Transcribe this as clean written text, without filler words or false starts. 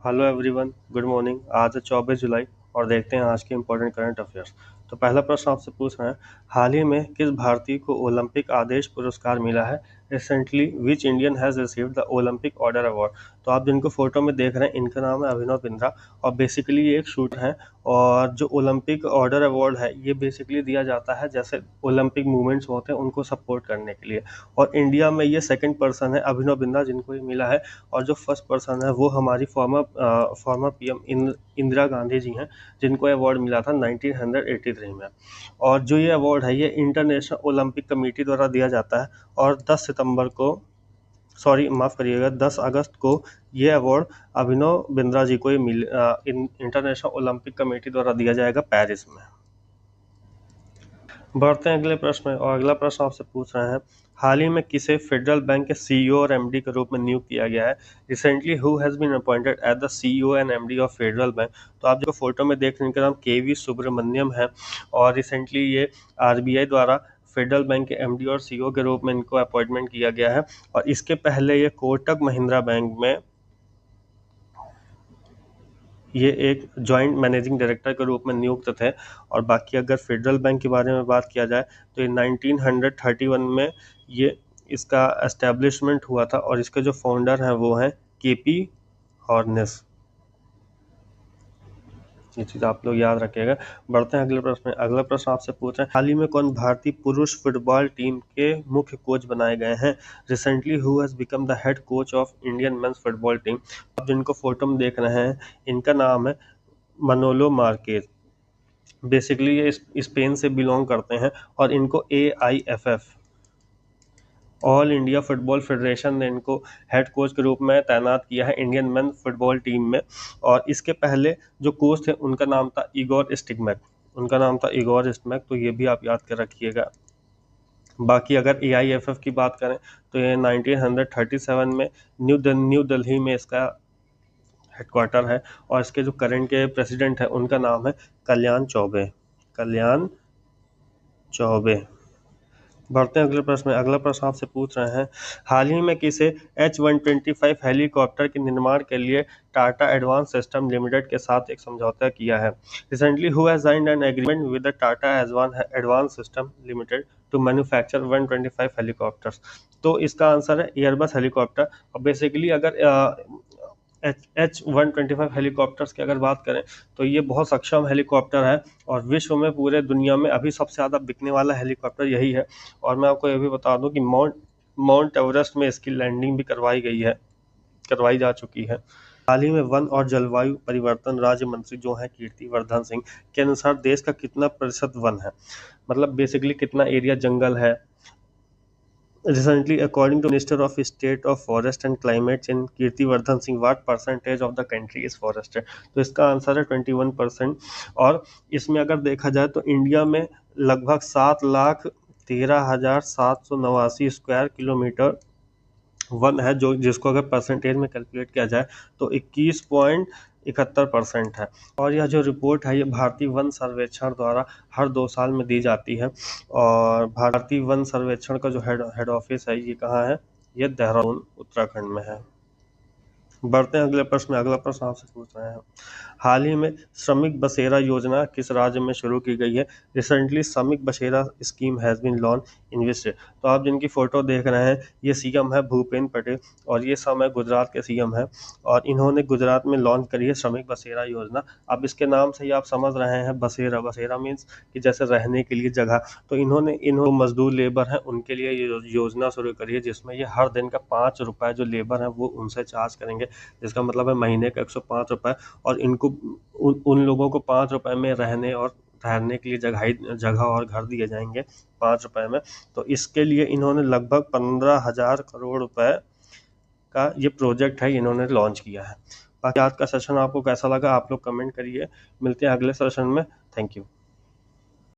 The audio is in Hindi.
Hello everyone, good morning. आज है 24 जुलाई और देखते हैं आज के इम्पोर्टेंट करंट अफेयर्स। तो पहला प्रश्न आपसे पूछ रहे हैं, हाल ही में किस भारतीय को ओलंपिक आदेश पुरस्कार मिला है? Recently which Indian has received the Olympic order award? तो आप जिनको फोटो में देख रहे हैं इनका नाम है अभिनव बिंद्रा और बेसिकली ये एक शूटर है। और जो ओलंपिक ऑर्डर अवार्ड है ये बेसिकली दिया जाता है जैसे ओलंपिक मूवमेंट्स होते हैं उनको सपोर्ट करने के लिए। और इंडिया में ये सेकंड पर्सन है अभिनव बिंद्रा जिनको ये मिला है। और जो फर्स्ट पर्सन है वो हमारी फॉर्मर पीएम इंदिरा गांधी जी हैं जिनको अवार्ड मिला था 1983 में। और जो ये अवार्ड है ये इंटरनेशनल ओलंपिक कमेटी द्वारा दिया जाता है। और 10 सितंबर को माफ़ करिएगा 10 अगस्त को ये अवार्ड अभिनव बिंद्रा जी को ये इंटरनेशनल ओलंपिक कमेटी द्वारा दिया जाएगा पेरिस में। बढ़ते हैं अगले प्रश्न में और अगला प्रश्न आपसे पूछ रहे हैं, हाल ही में किसे फेडरल बैंक के सीईओ और एमडी के रूप में नियुक्त किया गया है? Recently who has been appointed as the CEO and MD of Federal Bank? तो आप जो फोटो में देख रहे हैं इनका नाम केवी सुब्रमण्यम है। और रिसेंटली ये आरबीआई द्वारा फेडरल बैंक के एमडी और सीईओ के रूप में इनको अपॉइंटमेंट किया गया है। और इसके पहले ये कोटक महिंद्रा बैंक में ये एक जॉइंट मैनेजिंग डायरेक्टर के रूप में नियुक्त थे। और बाकी अगर फेडरल बैंक के बारे में बात किया जाए तो ये 1931 में ये इसका एस्टेब्लिशमेंट हुआ था और इसके जो फाउंडर हैं वो हैं केपी हॉर्नेस। ये चीज़ आप लोग याद रखिएगा। बढ़ते हैं अगले प्रश्न में। अगला प्रश्न आपसे पूछ रहे हैं, हाल ही में कौन भारतीय पुरुष फुटबॉल टीम के मुख्य कोच बनाए गए हैं? Recently who has become the head coach of Indian mains football team? आप जिनको फोटो में देख रहे हैं इनका नाम है मनोलो मार्केज। बेसिकली ये स्पेन से बिलोंग करते हैं और इनको AIFF all India football federation ने इनको हेड कोच के रूप में तैनात किया है इंडियन मेन फुटबॉल टीम में। और इसके पहले जो कोच थे उनका नाम था इगोर स्टिगमैक। तो ये भी आप याद कर रखिएगा। बाकी अगर AIFF की बात करें तो ये 1937 में न्यू दिल्ली में इसका हेडक्वार्टर है। और इसके जो करंट के प्रेसिडेंट है उनका नाम है कल्याण चौबे। बढ़ते हैं अगले प्रश्न में। अगला प्रश्न आपसे पूछ रहे हैं, हाल ही में किसे H-125 हेलीकॉप्टर के निर्माण के लिए टाटा एडवांस सिस्टम लिमिटेड के साथ एक समझौता किया है? Recently who has signed an agreement with the Tata Advance System Limited to manufacture 125 helicopters? तो इसका आंसर है एयरबस हेलीकॉप्टर। और बेसिकली अगर H-125 हेलीकॉप्टर्स की अगर बात करें तो ये बहुत सक्षम हेलीकॉप्टर है और विश्व में पूरे दुनिया में अभी सबसे ज़्यादा बिकने वाला हेलीकॉप्टर यही है। और मैं आपको ये भी बता दूं कि माउंट एवरेस्ट में इसकी लैंडिंग भी करवाई जा चुकी है। हाल ही में वन और जलवायु परिवर्तन राज्य मंत्री जो हैं कीर्तिवर्धन सिंह के अनुसार देश का कितना प्रतिशत वन है? मतलब बेसिकली कितना एरिया जंगल है? Recently, according to Minister of State of Forest and Climate Change Kirtivardhan Singh, what percentage of the country is forested? तो इसका आंसर है 21%। और इसमें अगर देखा जाए तो इंडिया में लगभग 7,13,789 स्क्वायर किलोमीटर वन है जो जिसको अगर परसेंटेज में कैलकुलेट किया जाए तो 21.71% है। और यह जो रिपोर्ट है ये भारतीय वन सर्वेक्षण द्वारा हर 2 साल में दी जाती है। और भारतीय वन सर्वेक्षण का जो हेड ऑफिस है ये कहाँ है? ये देहरादून उत्तराखंड में है। बढ़ते हैं अगले प्रश्न में। अगला प्रश्न आपसे पूछ रहे हैं, हाल ही में श्रमिक बसेरा योजना किस राज्य में शुरू की गई है? Recently Shramik Basera scheme has been launch in which state? तो आप जिनकी फोटो देख रहे हैं ये सीएम है भूपेंद्र पटेल और ये समय गुजरात के सीएम है। और इन्होंने गुजरात में लॉन्च करी है श्रमिक बसेरा योजना। अब इसके नाम से ही आप समझ रहे हैं बसेरा मीन्स कि जैसे रहने के लिए जगह। तो इन्होंने मजदूर लेबर हैं उनके लिए ये योजना शुरू करी है जिसमें ये हर दिन का 5 रुपये जो लेबर है वो उनसे चार्ज करेंगे, जिसका मतलब है महीने का 105 रुपये। और इनको उन लोगों को 5 रुपये में रहने और ठहरने के लिए जगह और घर दिए जाएंगे 5 रुपये में। तो इसके लिए इन्होंने लगभग 15,000 करोड़ रुपए का ये प्रोजेक्ट है इन्होंने लॉन्च किया है। बाकी आज का सेशन आपको कैसा लगा आप लोग कमेंट करिए। मिलते हैं अगले सेशन में। Thank you.